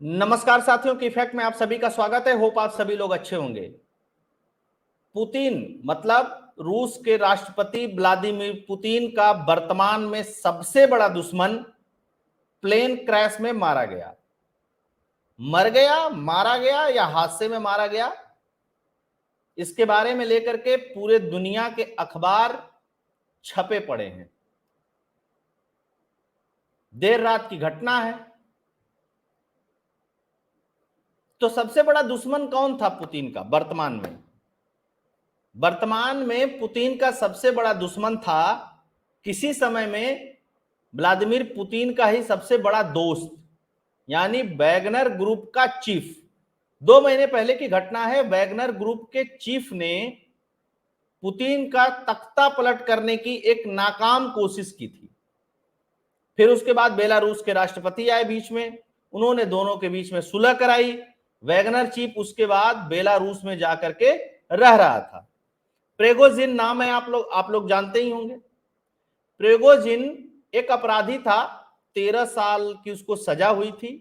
नमस्कार साथियों की इफेक्ट में आप सभी का स्वागत है। होप आप सभी लोग अच्छे होंगे। पुतिन मतलब रूस के राष्ट्रपति व्लादिमीर पुतिन का वर्तमान में सबसे बड़ा दुश्मन प्लेन क्रैश में मारा गया। मर गया, मारा गया या हादसे में मारा गया, इसके बारे में लेकर के पूरे दुनिया के अखबार छपे पड़े हैं। देर रात की घटना है। तो सबसे बड़ा दुश्मन कौन था पुतिन का वर्तमान में? वर्तमान में पुतिन का सबसे बड़ा दुश्मन था किसी समय में व्लादिमीर पुतिन का ही सबसे बड़ा दोस्त, यानी वैगनर ग्रुप का चीफ। 2 महीने पहले की घटना है। वैगनर ग्रुप के चीफ ने पुतिन का तख्ता पलट करने की एक नाकाम कोशिश की थी। फिर उसके बाद बेलारूस के राष्ट्रपति आए बीच में, उन्होंने दोनों के बीच में सुलह कराई। वैगनर चीफ उसके बाद बेलारूस में जाकर के रह रहा था। प्रिगोजिन नाम है, आप लोग जानते ही होंगे। प्रिगोजिन एक अपराधी था। 13 साल की उसको सजा हुई थी।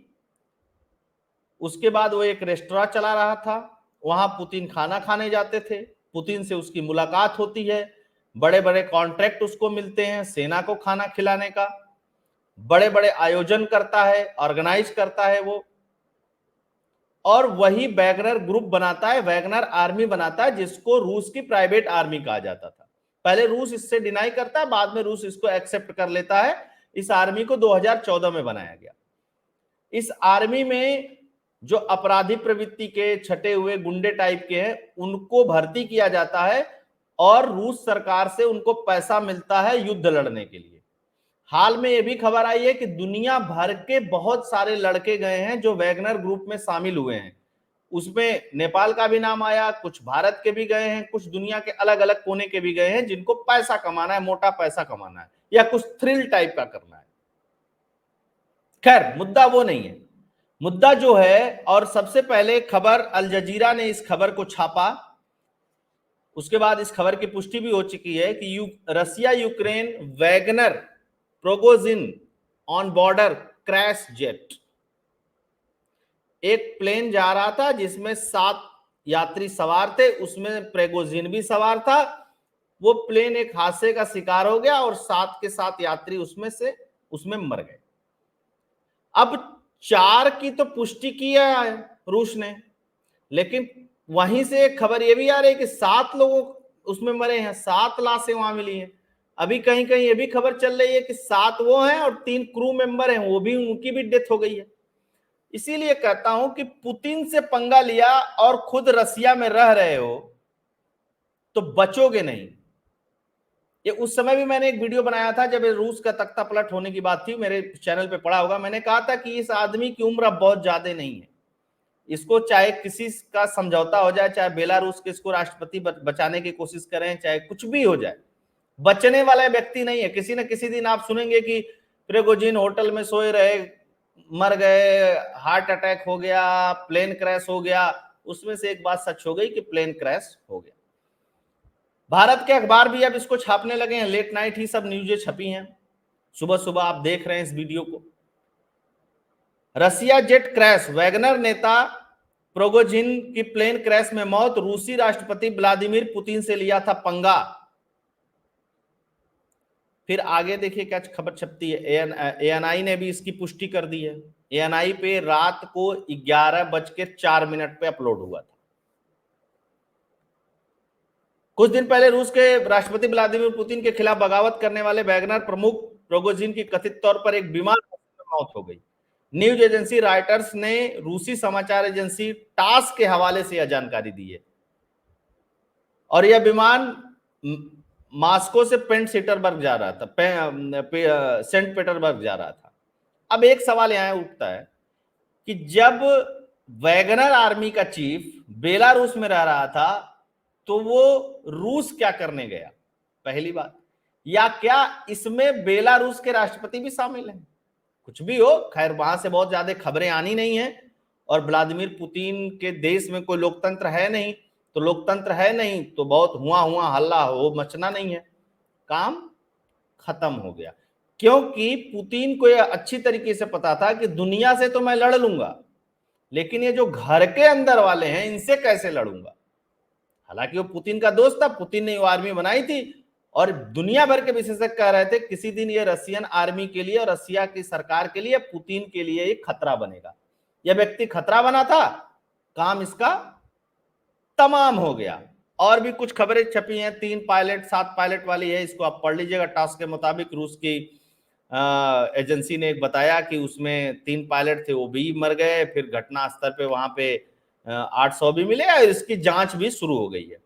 उसके बाद वो एक रेस्टोरेंट चला रहा था। वहां पुतिन खाना खाने जाते थे। पुतिन से उसकी मुलाकात होती है। बड़े बड़े कॉन्ट्रैक्ट उसको मिलते हैं सेना को खाना खिलाने का। बड़े बड़े आयोजन करता है, ऑर्गेनाइज करता है वो। और वही वैगनर ग्रुप बनाता है, वैगनर आर्मी बनाता है, जिसको रूस की प्राइवेट आर्मी कहा जाता था। पहले रूस इससे डिनाई करता है, बाद में रूस इसको एक्सेप्ट कर लेता है। इस आर्मी को 2014 में बनाया गया। इस आर्मी में जो अपराधी प्रवृत्ति के छटे हुए गुंडे टाइप के हैं, उनको भर्ती किया जाता है और रूस सरकार से उनको पैसा मिलता है युद्ध लड़ने के लिए। हाल में यह भी खबर आई है कि दुनिया भर के बहुत सारे लड़के गए हैं जो वैगनर ग्रुप में शामिल हुए हैं। उसमें नेपाल का भी नाम आया, कुछ भारत के भी गए हैं, कुछ दुनिया के अलग अलग कोने के भी गए हैं, जिनको पैसा कमाना है, मोटा पैसा कमाना है या कुछ थ्रिल टाइप का करना है। खैर, मुद्दा वो नहीं है। मुद्दा जो है, और सबसे पहले खबर अल जजीरा ने इस खबर को छापा। उसके बाद इस खबर की पुष्टि भी हो चुकी है कि Russia Ukraine Wagner Prigozhin on border crash jet. एक प्लेन जा रहा था जिसमें 7 यात्री सवार थे, उसमें प्रिगोजिन भी सवार था। वो प्लेन एक हादसे का शिकार हो गया और 7 के 7 यात्री उसमें मर गए। अब 4 की तो पुष्टि की है रूस ने, लेकिन वहीं से एक खबर ये भी आ रही है कि 7 लोग उसमें मरे हैं, 7 लाशें वहां मिली हैं। अभी कहीं कहीं ये भी खबर चल रही है कि 7 वो हैं और 3 क्रू मेंबर हैं, वो भी, उनकी भी डेथ हो गई है। इसीलिए कहता हूं कि पुतिन से पंगा लिया और खुद रसिया में रह रहे हो तो बचोगे नहीं। ये उस समय भी मैंने एक वीडियो बनाया था जब रूस का तख्ता पलट होने की बात थी, मेरे चैनल पे पड़ा होगा। मैंने कहा था कि इस आदमी की उम्र अब बहुत ज्यादा नहीं है। इसको चाहे किसी का समझौता हो जाए, चाहे बेलारूस के इसको राष्ट्रपति बचाने की कोशिश करें, चाहे कुछ भी हो जाए, बचने वाला व्यक्ति नहीं है। किसी न किसी दिन आप सुनेंगे कि प्रिगोजिन होटल में सोए रहे, मर गए, हार्ट अटैक हो गया, प्लेन क्रैश हो गया। उसमें से एक बात सच हो गई कि प्लेन क्रैश हो गया। भारत के अखबार भी अब इसको छापने लगे हैं। लेट नाइट ही सब न्यूज़ें छपी हैं। सुबह सुबह आप देख रहे हैं इस वीडियो को। रसिया जेट क्रैश, वैगनर नेता प्रिगोजिन की प्लेन क्रैश में मौत, रूसी राष्ट्रपति व्लादिमीर पुतिन से लिया था पंगा। फिर आगे देखिए क्या खबर छपती है। एएनआई ने भी इसकी पुष्टि कर दी है। एएनआई पे रात को 11:04 पे अपलोड हुआ था। कुछ दिन पहले रूस के राष्ट्रपति व्लादिमीर पुतिन के खिलाफ बगावत करने वाले वैगनर प्रमुख प्रिगोजिन की कथित तौर पर एक विमान में मौत हो गई। न्यूज एजेंसी रॉयटर्स ने रूसी समाचार एजेंसी टास के हवाले से यह जानकारी दी है। और यह विमान मॉस्को से सेंट पीटर्सबर्ग जा रहा था, सेंट पीटर्सबर्ग जा रहा था। अब एक सवाल यहां उठता है कि जब वैगनर आर्मी का चीफ बेलारूस में रह रहा था तो वो रूस क्या करने गया? पहली बात। या क्या इसमें बेलारूस के राष्ट्रपति भी शामिल हैं? कुछ भी हो, खैर वहां से बहुत ज्यादा खबरें आनी नहीं है। और व्लादिमीर पुतिन के देश में कोई लोकतंत्र है नहीं, तो लोकतंत्र है नहीं तो बहुत हुआ हुआ हल्ला हो मचना नहीं है। काम खत्म हो गया। क्योंकि पुतिन को यह अच्छी तरीके से पता था कि दुनिया से तो मैं लड़ लूंगा, लेकिन ये जो घर के अंदर वाले हैं इनसे कैसे लड़ूंगा। हालांकि वो पुतिन का दोस्त था, पुतिन ने वो आर्मी बनाई थी और दुनिया भर के विशेषज्ञ कह रहे थे किसी दिन ये रशियन आर्मी के लिए और रसिया की सरकार के लिए, पुतिन के लिए एक खतरा बनेगा। यह व्यक्ति खतरा बना था, काम इसका तमाम हो गया। और भी कुछ खबरें छपी हैं, 3 पायलट 7 पायलट वाली है, इसको आप पढ़ लीजिएगा। टास्क के मुताबिक रूस की एजेंसी ने एक बताया कि उसमें 3 पायलट थे, वो भी मर गए। फिर घटना स्थल पे वहां पे 800 भी मिले और इसकी जांच भी शुरू हो गई है।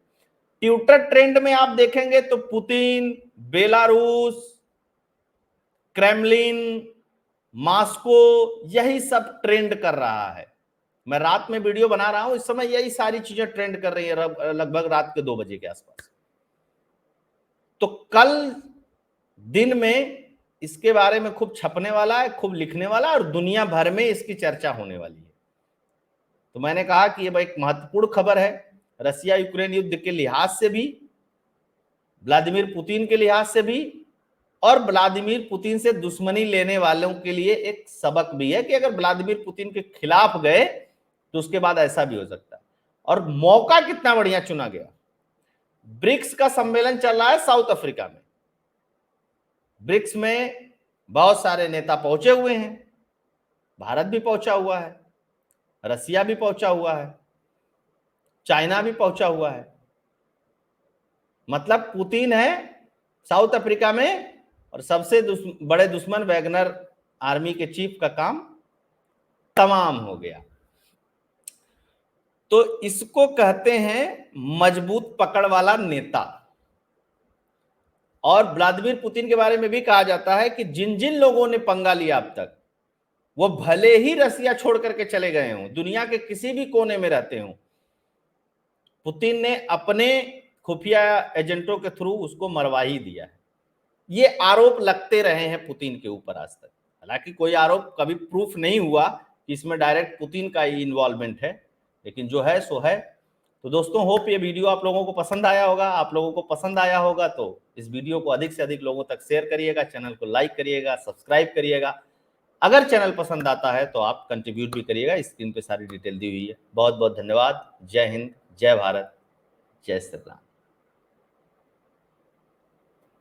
ट्विटर ट्रेंड में आप देखेंगे तो पुतिन, बेलारूस, क्रेमलिन, मॉस्को, यही सब ट्रेंड कर रहा है। मैं रात में वीडियो बना रहा हूं, इस समय यही सारी चीजें ट्रेंड कर रही है, लगभग रात के 2 बजे के आसपास। तो कल दिन में इसके बारे में खूब छपने वाला है, खूब लिखने वाला है और दुनिया भर में इसकी चर्चा होने वाली है। तो मैंने कहा कि यह एक महत्वपूर्ण खबर है, रसिया यूक्रेन युद्ध के लिहाज से भी, व्लादिमीर पुतिन के लिहाज से भी, और व्लादिमीर पुतिन से दुश्मनी लेने वालों के लिए एक सबक भी है कि अगर व्लादिमीर पुतिन के खिलाफ गए तो उसके बाद ऐसा भी हो सकता है। और मौका कितना बढ़िया चुना गया। ब्रिक्स का सम्मेलन चल रहा है साउथ अफ्रीका में। ब्रिक्स में बहुत सारे नेता पहुंचे हुए हैं, भारत भी पहुंचा हुआ है, रसिया भी पहुंचा हुआ है, चाइना भी पहुंचा हुआ है। मतलब पुतिन है साउथ अफ्रीका में और सबसे बड़े दुश्मन वैगनर आर्मी के चीफ का काम तमाम हो गया। तो इसको कहते हैं मजबूत पकड़ वाला नेता। और व्लादिमीर पुतिन के बारे में भी कहा जाता है कि जिन जिन लोगों ने पंगा लिया अब तक, वो भले ही रसिया छोड़ करके चले गए हों, दुनिया के किसी भी कोने में रहते हों, पुतिन ने अपने खुफिया एजेंटों के थ्रू उसको मरवा ही दिया है। ये आरोप लगते रहे हैं पुतिन के ऊपर आज तक। हालांकि कोई आरोप कभी प्रूफ नहीं हुआ कि इसमें डायरेक्ट पुतिन का ही इन्वॉल्वमेंट है, लेकिन जो है सो है। तो दोस्तों, होप ये वीडियो आप लोगों को पसंद आया होगा। आप लोगों को पसंद आया होगा तो इस वीडियो को अधिक से अधिक लोगों तक शेयर करिएगा, चैनल को लाइक करिएगा, सब्सक्राइब करिएगा। अगर चैनल पसंद आता है तो आप कंट्रीब्यूट भी करिएगा। स्क्रीन पे सारी डिटेल दी हुई है। बहुत बहुत धन्यवाद। जय हिंद, जय भारत, जय श्री राम।